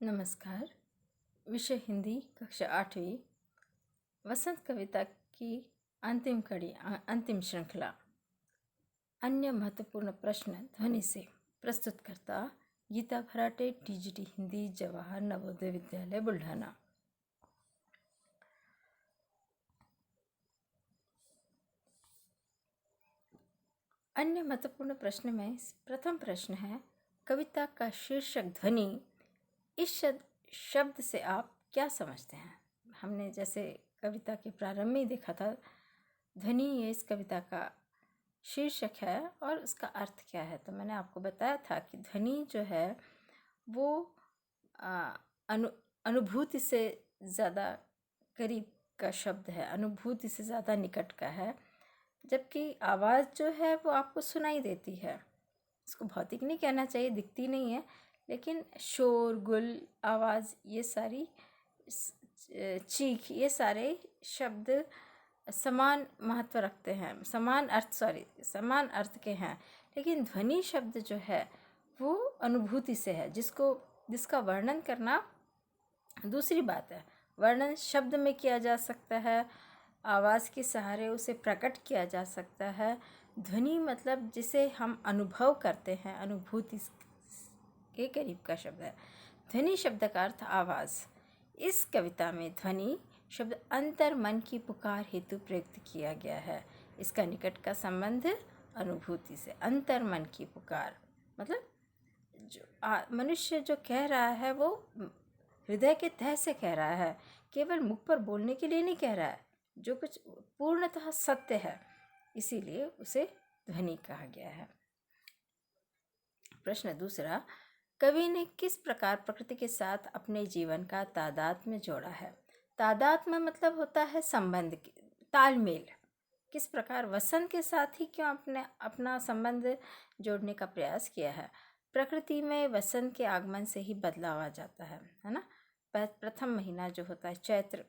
नमस्कार। विषय हिंदी, कक्षा 8वीं। वसंत कविता की अंतिम कड़ी, अंतिम श्रृंखला। अन्य महत्वपूर्ण प्रश्न ध्वनि से। प्रस्तुतकर्ता गीता भराटे, टीजीटी हिंदी, जवाहर नवोदय विद्यालय, बुल्ढाना। अन्य महत्वपूर्ण प्रश्न में प्रथम प्रश्न है, कविता का शीर्षक ध्वनि, इस शब्द से आप क्या समझते हैं? हमने जैसे कविता के प्रारंभ में ही देखा था, ध्वनि ये इस कविता का शीर्षक है और उसका अर्थ क्या है। तो मैंने आपको बताया था कि ध्वनि जो है वो अनुभूति से ज़्यादा करीब का शब्द है, अनुभूति से ज़्यादा निकट का है, जबकि आवाज़ जो है वो आपको सुनाई देती है। इसको भौतिक नहीं कहना चाहिए, दिखती नहीं है, लेकिन शोर गुल, आवाज़, ये सारी चीख, ये सारे शब्द समान महत्व रखते हैं, समान अर्थ के हैं। लेकिन ध्वनि शब्द जो है वो अनुभूति से है, जिसका वर्णन करना दूसरी बात है। वर्णन शब्द में किया जा सकता है, आवाज़ के सहारे उसे प्रकट किया जा सकता है। ध्वनि मतलब जिसे हम अनुभव करते हैं, अनुभूति के करीब का शब्द है। ध्वनि शब्द का अर्थ आवाज़। इस कविता में ध्वनि शब्द अंतर मन की पुकार हेतु प्रयुक्त किया गया है। इसका निकट का संबंध अनुभूति से। अंतर मन की पुकार मतलब जो मनुष्य जो कह रहा है वो हृदय के तह से कह रहा है, केवल मुख पर बोलने के लिए नहीं कह रहा है, जो कुछ पूर्णतः सत्य है, इसीलिए उसे ध्वनि कहा गया है। प्रश्न दूसरा, कवि ने किस प्रकार प्रकृति के साथ अपने जीवन का तादात्म्य जोड़ा है? तादात्म्य मतलब होता है संबंध, तालमेल। किस प्रकार वसंत के साथ ही क्यों अपना संबंध जोड़ने का प्रयास किया है? प्रकृति में वसंत के आगमन से ही बदलाव आ जाता है ना। प्रथम महीना जो होता है चैत्र,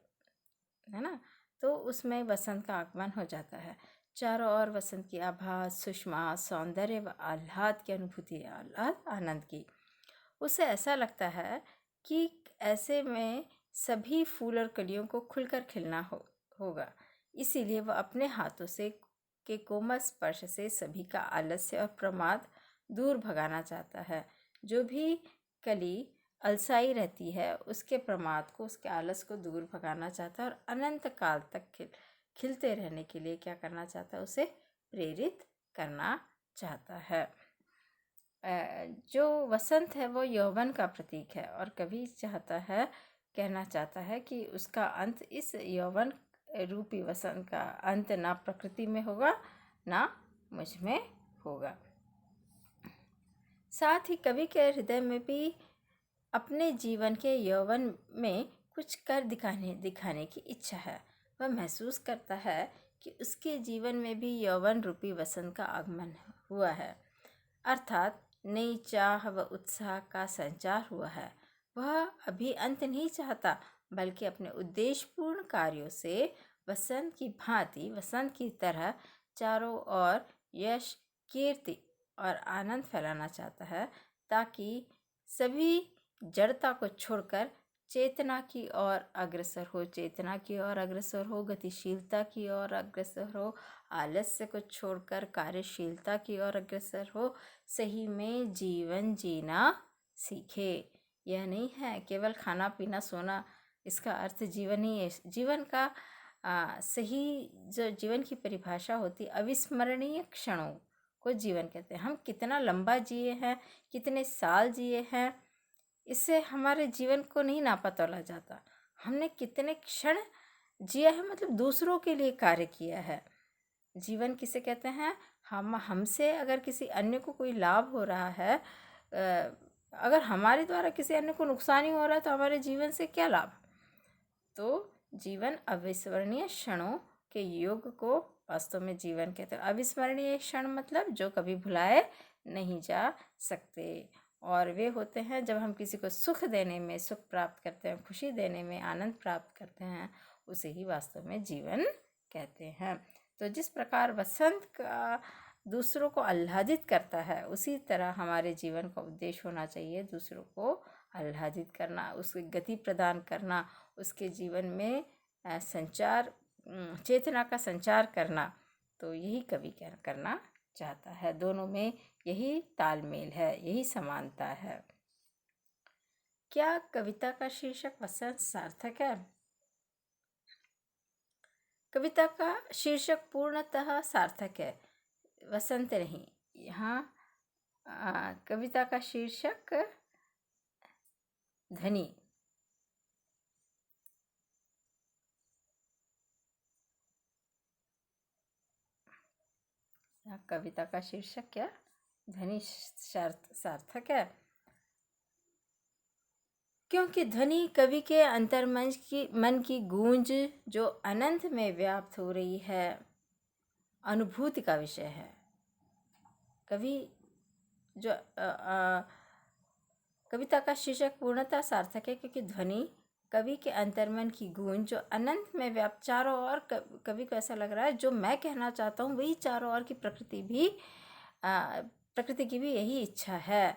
है ना, तो उसमें वसंत का आगमन हो जाता है। चारों ओर वसंत की आभास, सुषमा, सौंदर्य व आह्लाद की अनुभूति, आनंद की। उसे ऐसा लगता है कि ऐसे में सभी फूल और कलियों को खुलकर खिलना होगा। इसीलिए वह अपने हाथों से के कोमल स्पर्श से सभी का आलस्य और प्रमाद दूर भगाना चाहता है। जो भी कली अलसाई रहती है उसके प्रमाद को, उसके आलस को दूर भगाना चाहता है और अनंत काल तक खिलते रहने के लिए क्या करना चाहता है? उसे प्रेरित करना चाहता है। जो वसंत है वो यौवन का प्रतीक है और कवि कहना चाहता है कि उसका अंत, इस यौवन रूपी वसंत का अंत ना प्रकृति में होगा ना मुझ में होगा। साथ ही कवि के हृदय में भी अपने जीवन के यौवन में कुछ कर दिखाने की इच्छा है। वह महसूस करता है कि उसके जीवन में भी यौवन रूपी वसंत का आगमन हुआ है, अर्थात नई चाह व उत्साह का संचार हुआ है। वह अभी अंत नहीं चाहता, बल्कि अपने उद्देश्यपूर्ण कार्यों से वसंत की भांति, वसंत की तरह चारों ओर यश, कीर्ति और आनंद फैलाना चाहता है, ताकि सभी जड़ता को छोड़कर चेतना की ओर अग्रसर हो, गतिशीलता की ओर अग्रसर हो, आलस्य को छोड़कर कार्यशीलता की ओर अग्रसर हो, सही में जीवन जीना सीखे। यह नहीं है केवल खाना पीना सोना, इसका अर्थ जीवन ही है। जीवन का सही जो जीवन की परिभाषा होती, अविस्मरणीय क्षणों को जीवन कहते हैं। हम कितना लंबा जिए हैं, कितने साल जिए हैं, इससे हमारे जीवन को नहीं नापा तोला जाता। हमने कितने क्षण जिया है, मतलब दूसरों के लिए कार्य किया है। जीवन किसे कहते हैं? हमसे अगर किसी अन्य को कोई लाभ हो रहा है, अगर हमारे द्वारा किसी अन्य को नुकसान ही हो रहा है, तो हमारे जीवन से क्या लाभ? तो जीवन अविस्मरणीय क्षणों के योग को वास्तव में जीवन कहते हैं। अविस्मरणीय क्षण मतलब जो कभी भुलाए नहीं जा सकते, और वे होते हैं जब हम किसी को सुख देने में, सुख प्राप्त करते हैं, खुशी देने में, आनंद प्राप्त करते हैं, उसे ही वास्तव में जीवन कहते हैं। तो जिस प्रकार वसंत का दूसरों को आह्लादित करता है, उसी तरह हमारे जीवन का उद्देश्य होना चाहिए दूसरों को आह्लादित करना, उसको गति प्रदान करना, उसके जीवन में संचार, चेतना का संचार करना। तो यही कवि करना चाहता है। दोनों में यही तालमेल है, यही समानता है। क्या कविता का शीर्षक वसंत सार्थक है? कविता का शीर्षक पूर्णतः सार्थक है, वसंत नहीं। यहाँ कविता का शीर्षक धनी। कविता का शीर्षक क्या? ध्वनि सार्थक है, क्योंकि ध्वनि कवि के मन की गूंज जो अनंत में व्याप्त हो रही है, अनुभूति का विषय है। कवि जो कविता का शीर्षक पूर्णतः सार्थक है, क्योंकि ध्वनि कवि के अंतर्मन की गूंज जो अनंत में व्याप्त, चारों ओर कवि को ऐसा लग रहा है जो मैं कहना चाहता हूँ वही चारों ओर की प्रकृति की भी यही इच्छा है।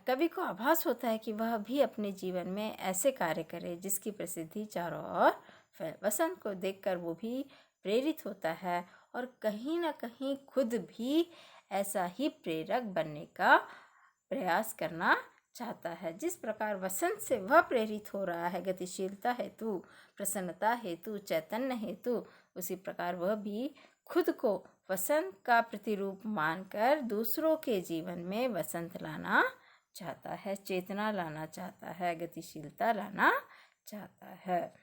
कवि को आभास होता है कि वह भी अपने जीवन में ऐसे कार्य करे जिसकी प्रसिद्धि चारों ओर फैले। वसंत को देखकर वो भी प्रेरित होता है और कहीं ना कहीं खुद भी ऐसा ही प्रेरक बनने का प्रयास करना चाहता है। जिस प्रकार वसंत से वह प्रेरित हो रहा है गतिशीलता हेतु, प्रसन्नता हेतु, चैतन्य हेतु, उसी प्रकार वह भी खुद को वसंत का प्रतिरूप मानकर दूसरों के जीवन में वसंत लाना चाहता है, चेतना लाना चाहता है, गतिशीलता लाना चाहता है।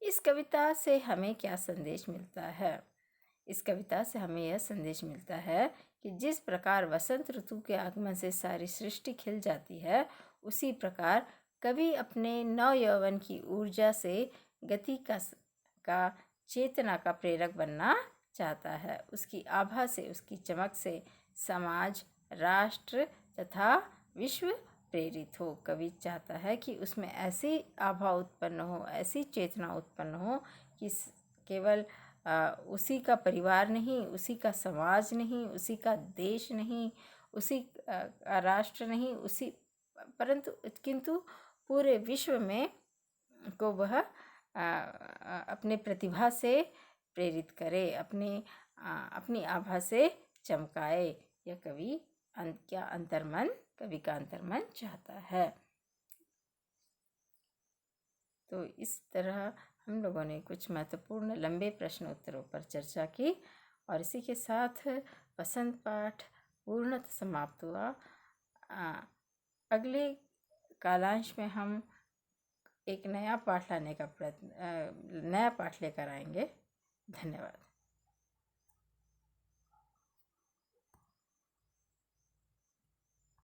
इस कविता से हमें क्या संदेश मिलता है? इस कविता से हमें यह संदेश मिलता है कि जिस प्रकार वसंत ऋतु के आगमन से सारी सृष्टि खिल जाती है, उसी प्रकार कवि अपने नव यौवन की ऊर्जा से गति का चेतना का प्रेरक बनना चाहता है। उसकी आभा से, उसकी चमक से समाज, राष्ट्र तथा विश्व प्रेरित हो। कवि चाहता है कि उसमें ऐसी आभा उत्पन्न हो, ऐसी चेतना उत्पन्न हो कि केवल उसी का परिवार नहीं, उसी का समाज नहीं, उसी का देश नहीं, उसी का राष्ट्र नहीं, किंतु पूरे विश्व में को वह अपने प्रतिभा से प्रेरित करे, अपनी आभा से चमकाए। यह कवि कवि का अंतर्मन चाहता है। तो इस तरह हम लोगों ने कुछ महत्वपूर्ण लंबे प्रश्न उत्तरों पर चर्चा की और इसी के साथ वसंत पाठ पूर्णतः समाप्त हुआ। अगले कालांश में हम एक नया पाठ लेकर आएंगे। धन्यवाद।